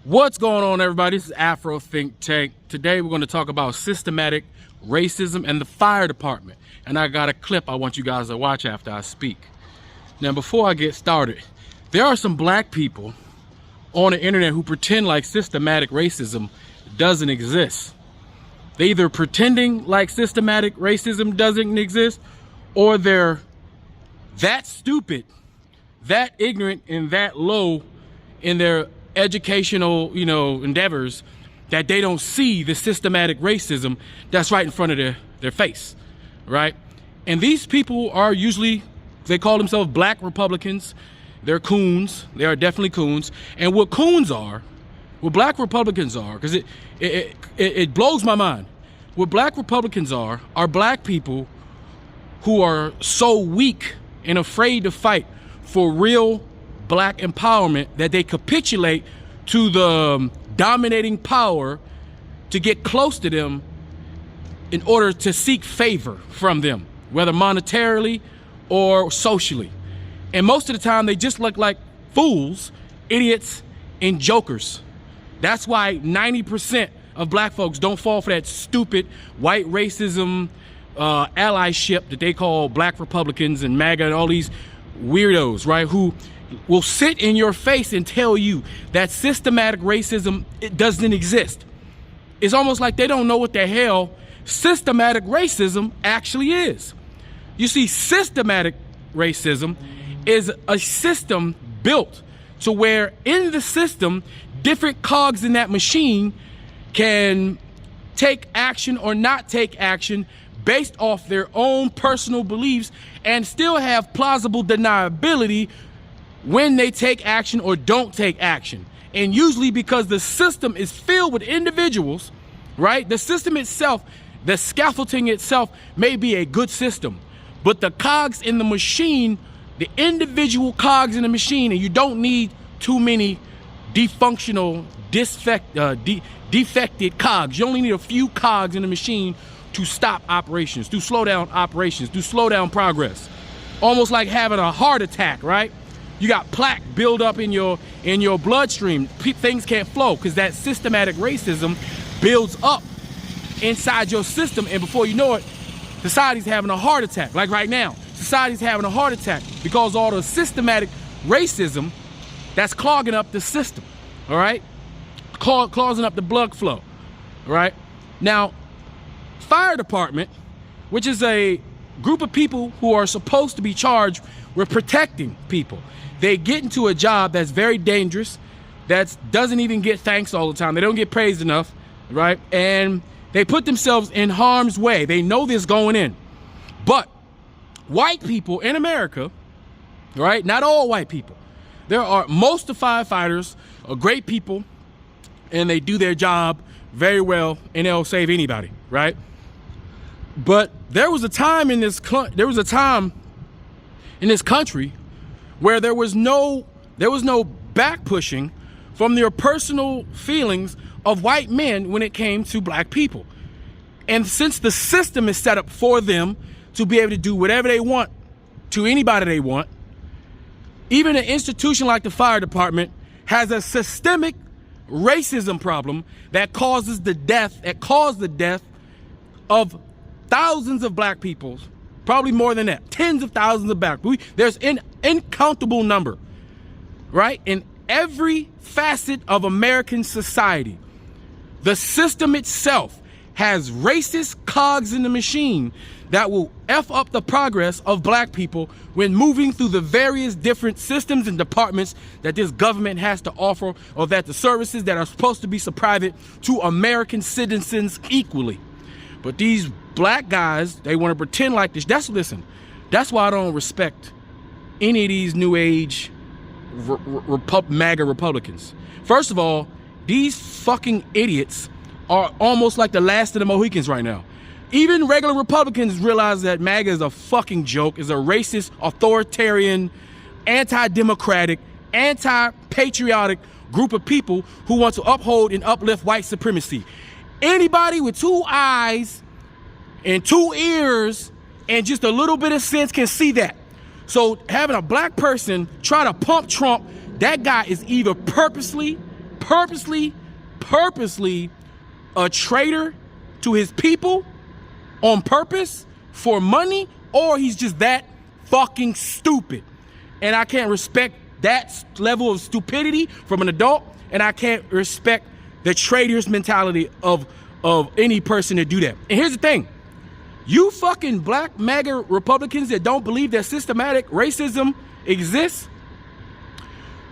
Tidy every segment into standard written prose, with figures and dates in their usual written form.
What's going on, everybody? This is Afrothinktank. Today we're going to talk about systematic racism and the fire department. And I got a clip I want you guys to watch after I speak. Now, before I get started, there are some black people on the internet who pretend like systematic racism doesn't exist. They're either pretending like systematic racism doesn't exist, or they're that stupid, that ignorant, and that low in their educational, endeavors that they don't see the systematic racism that's right in front of their face, right? And these people are usually, they call themselves black Republicans. They're coons. They are definitely coons. And what coons are, what black Republicans are, because it blows my mind. What black Republicans are black people who are so weak and afraid to fight for real black empowerment that they capitulate to the dominating power to get close to them in order to seek favor from them, whether monetarily or socially. And most of the time they just look like fools, idiots, and jokers. That's why 90% of black folks don't fall for that stupid white racism allyship that they call black Republicans and MAGA and all these weirdos, right? Who will sit in your face and tell you that systematic racism, it doesn't exist. It's almost like they don't know what the hell systematic racism actually is. You see, systematic racism is a system built to where in the system, different cogs in that machine can take action or not take action based off their own personal beliefs and still have plausible deniability when they take action or don't take action. And usually because the system is filled with individuals, right? The system itself, the scaffolding itself may be a good system, but the cogs in the machine, the individual cogs in the machine, and you don't need too many dysfunctional, defected cogs. You only need a few cogs in the machine to stop operations, to slow down operations, to slow down progress. Almost like having a heart attack, right? You got plaque build up in your bloodstream. Things can't flow because that systematic racism builds up inside your system, and before you know it, society's having a heart attack. Like right now, society's having a heart attack because all the systematic racism that's clogging up the system, all right? Clogging up the blood flow, all right? Now, fire department, which is a group of people who are supposed to be charged with protecting people. They get into a job that's very dangerous, that doesn't even get thanks all the time. They don't get praised enough, right? And they put themselves in harm's way. They know this going in. But white people in America, right? Not all white people. Most of firefighters are great people and they do their job very well and they'll save anybody, right? But there was a time in this country where there was no back pushing from their personal feelings of white men when it came to black people. And since the system is set up for them to be able to do whatever they want to anybody they want, even an institution like the fire department has a systemic racism problem that caused the death of thousands of black people, probably more than that, tens of thousands of black people. There's an incountable number, right? In every facet of American society, the system itself has racist cogs in the machine that will F up the progress of black people when moving through the various different systems and departments that this government has to offer, or that the services that are supposed to be private to American citizens equally. But these black guys, they want to pretend like this. That's why I don't respect any of these new age MAGA Republicans. First of all, these fucking idiots are almost like the last of the Mohicans right now. Even regular Republicans realize that MAGA is a fucking joke, is a racist, authoritarian, anti-democratic, anti-patriotic group of people who want to uphold and uplift white supremacy. Anybody with two eyes and two ears and just a little bit of sense can see that. So having a black person try to pump Trump, that guy is either purposely purposely a traitor to his people on purpose for money, or he's just that fucking stupid. And I can't respect that level of stupidity from an adult, and I can't respect the traitor's mentality of any person to do that. And here's the thing. You fucking black MAGA Republicans that don't believe that systematic racism exists,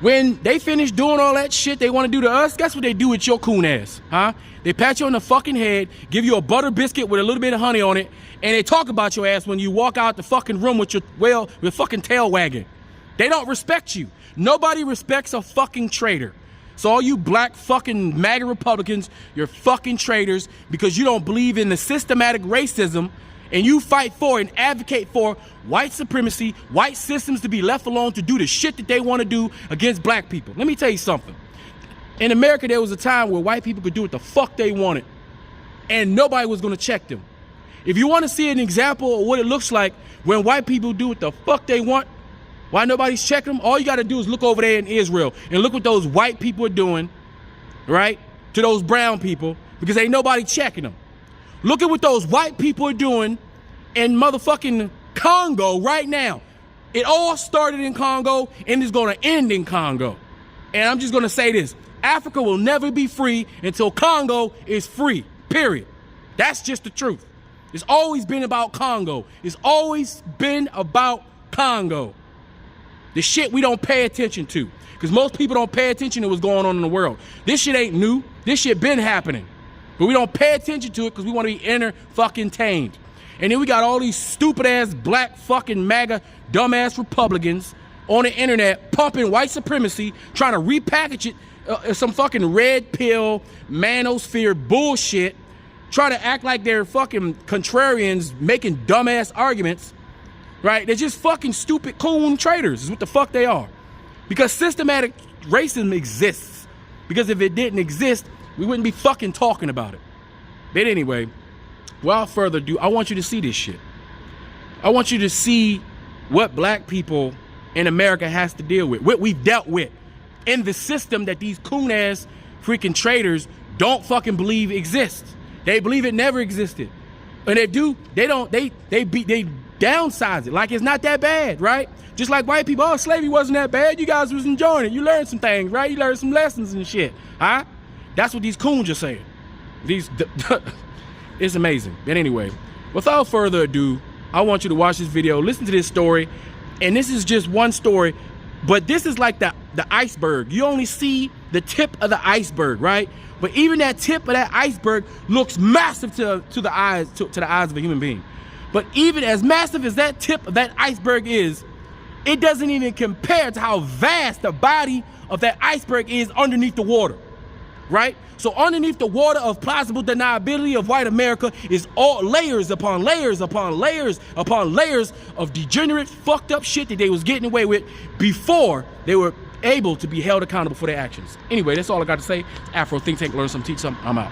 when they finish doing all that shit they want to do to us, guess what they do with your coon ass, huh? They pat you on the fucking head, give you a butter biscuit with a little bit of honey on it, and they talk about your ass when you walk out the fucking room with your fucking tail wagging. They don't respect you. Nobody respects a fucking traitor. So all you black fucking MAGA Republicans, you're fucking traitors because you don't believe in the systematic racism, and you fight for and advocate for white supremacy, white systems to be left alone to do the shit that they want to do against black people. Let me tell you something. In America, there was a time where white people could do what the fuck they wanted, and nobody was going to check them. If you want to see an example of what it looks like when white people do what the fuck they want, why nobody's checking them, all you got to do is look over there in Israel and look what those white people are doing, right, to those brown people, because ain't nobody checking them. Look at what those white people are doing in motherfucking Congo right now. It all started in Congo and is going to end in Congo. And I'm just going to say this. Africa will never be free until Congo is free, period. That's just the truth. It's always been about Congo. It's always been about Congo. The shit we don't pay attention to. Because most people don't pay attention to what's going on in the world. This shit ain't new. This shit been happening. But we don't pay attention to it because we want to be fucking-tained. And then we got all these stupid-ass, black fucking MAGA, dumbass Republicans on the internet pumping white supremacy, trying to repackage it, some fucking red pill, manosphere bullshit, try to act like they're fucking contrarians making dumbass arguments, right? They're just fucking stupid coon traitors is what the fuck they are. Because systematic racism exists. Because if it didn't exist, we wouldn't be fucking talking about it. But anyway, without further ado, I want you to see this shit. I want you to see what black people in America has to deal with, what we've dealt with in the system that these coon-ass freaking traitors don't fucking believe exists. They believe it never existed. And they do, they downsize it like it's not that bad, right? Just like white people, oh, slavery wasn't that bad. You guys was enjoying it. You learned some things, right? You learned some lessons and shit, huh? That's what these coons are saying. It's amazing. But anyway, without further ado, I want you to watch this video, listen to this story, and this is just one story, but this is like the iceberg. You only see the tip of the iceberg, right? But even that tip of that iceberg looks massive to the eyes of a human being. But even as massive as that tip of that iceberg is, it doesn't even compare to how vast the body of that iceberg is underneath the water, right? So underneath the water of plausible deniability of white America is all layers upon layers upon layers upon layers of degenerate, fucked up shit that they was getting away with before they were able to be held accountable for their actions. Anyway, that's all I got to say. Afro Think Tank, learn something, teach something. I'm out.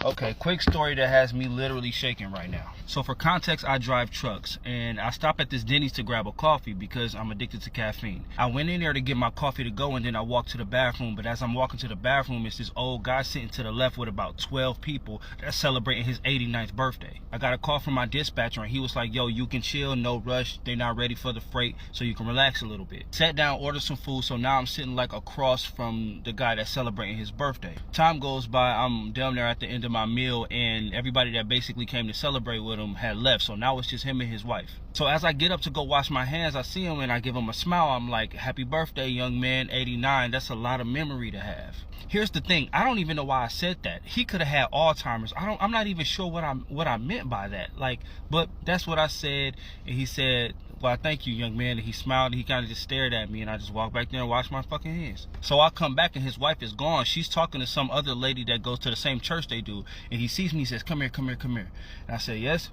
Okay, quick story that has me literally shaking right now. So for context, I drive trucks, and I stop at this Denny's to grab a coffee because I'm addicted to caffeine. I went in there to get my coffee to go, and then I walked to the bathroom, but as I'm walking to the bathroom, it's this old guy sitting to the left with about 12 people that's celebrating his 89th birthday. I got a call from my dispatcher, and he was like, yo, you can chill, no rush, they're not ready for the freight, so you can relax a little bit. Sat down, ordered some food, so now I'm sitting like across from the guy that's celebrating his birthday. Time goes by, I'm down there at the end of my meal, and everybody that basically came to celebrate with him had left, so now it's just him and his wife. So as I get up to go wash my hands, I see him and I give him a smile. I'm like, happy birthday, young man, 89. That's a lot of memory to have. Here's the thing, I don't even know why I said that. He could have had Alzheimer's. I'm not even sure what I meant by that. Like, but that's what I said. And he said, well, thank you, young man. And he smiled and he kind of just stared at me, and I just walked back there and washed my fucking hands. So I come back and his wife is gone. She's talking to some other lady that goes to the same church they do. And he sees me, he says, come here, come here, come here. And I said, yes.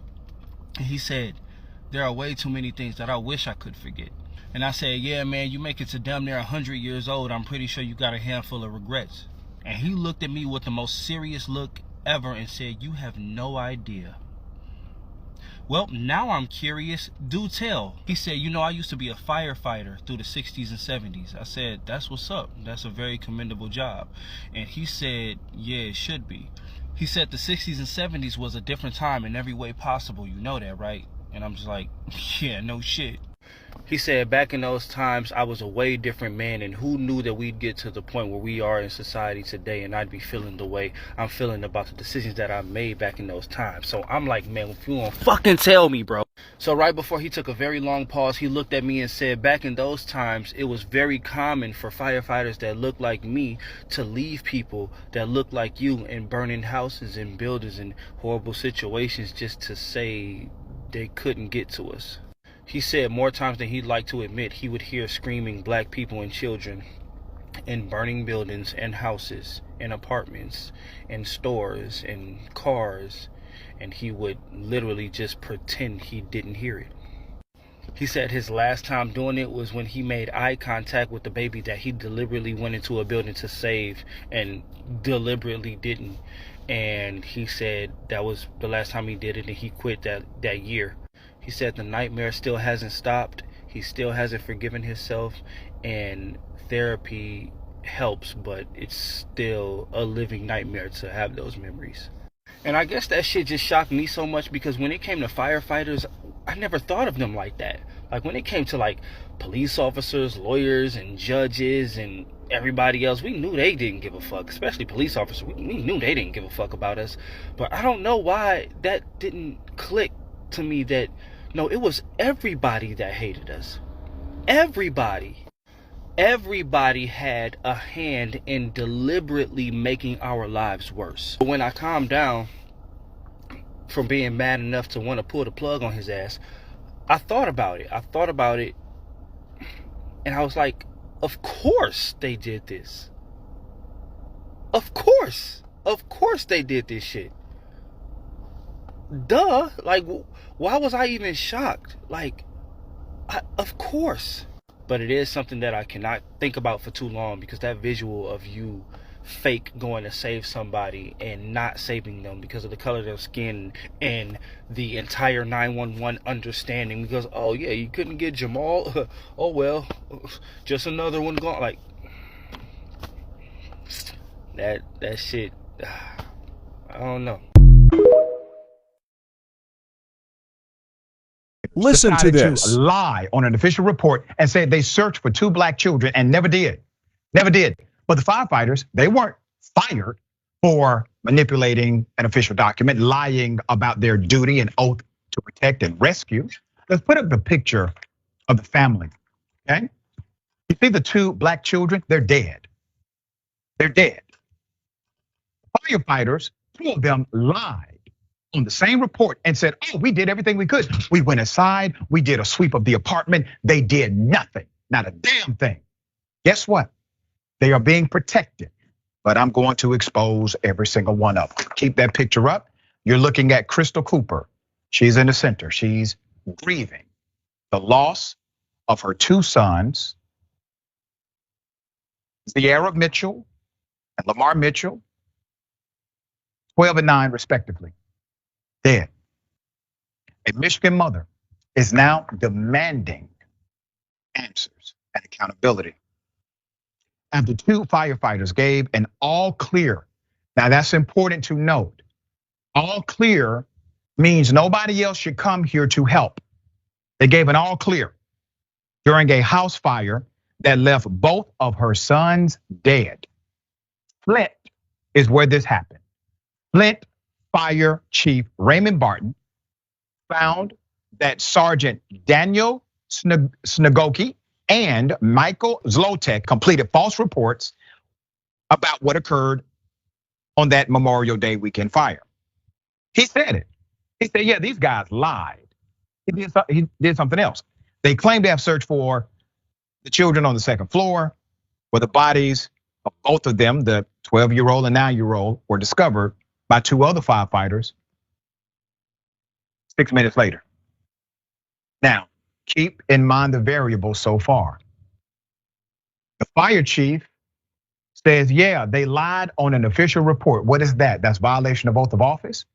And he said, there are way too many things that I wish I could forget. And I said, yeah, man, you make it to damn near 100 years old. I'm pretty sure you got a handful of regrets. And he looked at me with the most serious look ever and said, you have no idea Well, now I'm curious. Do tell. He said, you know, I used to be a firefighter through the 60s and 70s. I said, that's what's up. That's a very commendable job. And he said, yeah, it should be. He said the 60s and 70s was a different time in every way possible. You know that, right? And I'm just like, yeah, no shit. He said back in those times, I was a way different man, and who knew that we'd get to the point where we are in society today, and I'd be feeling the way I'm feeling about the decisions that I made back in those times. So I'm like, man, if you won't fucking tell me, bro. So right before he took a very long pause, he looked at me and said, back in those times, it was very common for firefighters that looked like me to leave people that looked like you in burning houses and buildings and horrible situations just to say they couldn't get to us. He said more times than he'd like to admit, he would hear screaming black people and children in burning buildings and houses and apartments and stores and cars, and he would literally just pretend he didn't hear it. He said his last time doing it was when he made eye contact with the baby that he deliberately went into a building to save and deliberately didn't. And he said that was the last time he did it, and he quit that year. He said the nightmare still hasn't stopped. He still hasn't forgiven himself, and therapy helps, but it's still a living nightmare to have those memories. And I guess that shit just shocked me so much, because when it came to firefighters, I never thought of them like that. Like when it came to like police officers, lawyers, and judges, and everybody else, we knew they didn't give a fuck, especially police officers. We knew they didn't give a fuck about us. But I don't know why that didn't click to me that, no, it was everybody that hated us. Everybody had a hand in deliberately making our lives worse. When I calmed down from being mad enough to want to pull the plug on his ass, I thought about it, and I was like, of course they did this. Of course they did this shit. Duh. Like, why was I even shocked? Like, of course. But it is something that I cannot think about for too long, because that visual of you fake going to save somebody and not saving them because of the color of their skin and the entire 911 understanding, because, oh yeah, you couldn't get Jamal, oh well, just another one gone. Like, that shit, I don't know. Listen to this. To lie on an official report and say they searched for 2 black children and never did. Never did. But the firefighters, they weren't fired for manipulating an official document, lying about their duty and oath to protect and rescue. Let's put up the picture of the family, okay? You see the 2 black children, they're dead. They're dead. Firefighters, 2 of them lied on the same report and said, oh, we did everything we could. We went inside, we did a sweep of the apartment. They did nothing, not a damn thing. Guess what? They are being protected, but I'm going to expose every single one of them. Keep that picture up. You're looking at Crystal Cooper. She's in the center. She's grieving the loss of her 2 sons, Sierra Mitchell and Lamar Mitchell, 12 and 9 respectively, dead. A Michigan mother is now demanding answers and accountability. After 2 firefighters gave an all clear, now that's important to note. All clear means nobody else should come here to help. They gave an all clear during a house fire that left both of her sons dead. Flint is where this happened. Flint Fire Chief Raymond Barton found that Sergeant Daniel Snagoki and Michael Zlotek completed false reports about what occurred on that Memorial Day weekend fire. He said it. He said, yeah, these guys lied. He did something else. They claimed to have searched for the children on the 2nd floor, where the bodies of both of them, the 12-year-old and 9-year-old, were discovered by 2 other firefighters 6 minutes later. Now, keep in mind the variables so far. The fire chief says, yeah, they lied on an official report. What is that? That's violation of oath of office.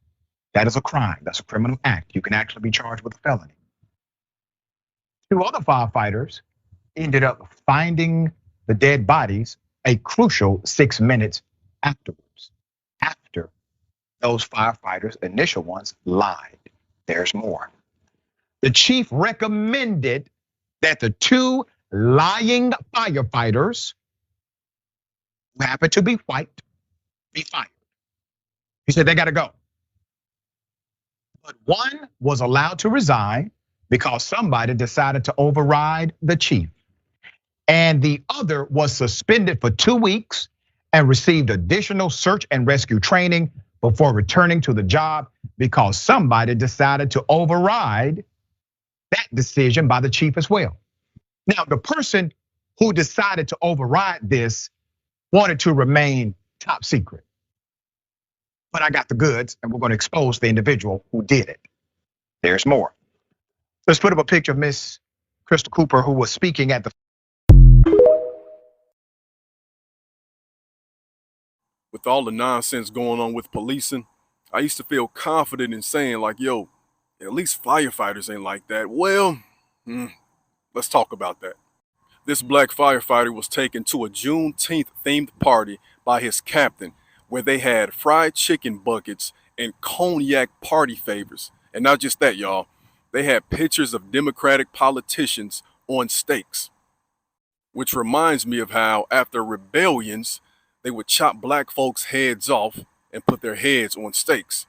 That is a crime. That's a criminal act. You can actually be charged with a felony. 2 other firefighters ended up finding the dead bodies a crucial 6 minutes afterwards, after those firefighters, initial ones, lied. There's more. The chief recommended that the 2 lying firefighters, who happened to be white, be fired. He said they got to go. But one was allowed to resign because somebody decided to override the chief. And the other was suspended for 2 weeks and received additional search and rescue training before returning to the job because somebody decided to override that decision by the chief as well. Now, the person who decided to override this wanted to remain top secret. But I got the goods, and we're going to expose the individual who did it. There's more. Let's put up a picture of Miss Crystal Cooper, who was speaking at the. With all the nonsense going on with policing, I used to feel confident in saying like, yo, at least firefighters ain't like that. Well, let's talk about that. This black firefighter was taken to a Juneteenth themed party by his captain where they had fried chicken buckets and cognac party favors. And not just that, y'all. They had pictures of Democratic politicians on stakes. Which reminds me of how after rebellions, they would chop black folks' heads off and put their heads on stakes.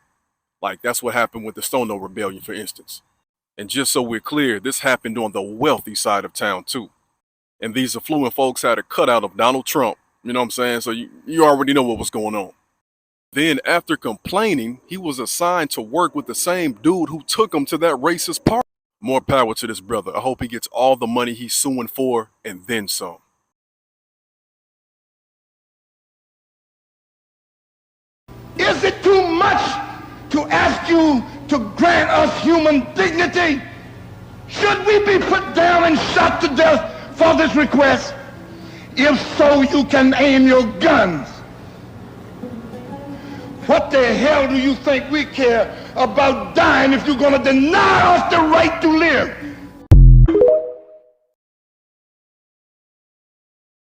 Like that's what happened with the Stono Rebellion, for instance. And just so we're clear, this happened on the wealthy side of town too. And these affluent folks had a cutout of Donald Trump, you know what I'm saying? So you already know what was going on. Then after complaining, he was assigned to work with the same dude who took him to that racist party. More power to this brother. I hope he gets all the money he's suing for and then some. Is it too much to ask you to grant us human dignity? Should we be put down and shot to death for this request? If so, you can aim your guns. What the hell do you think we care about dying if you're going to deny us the right to live?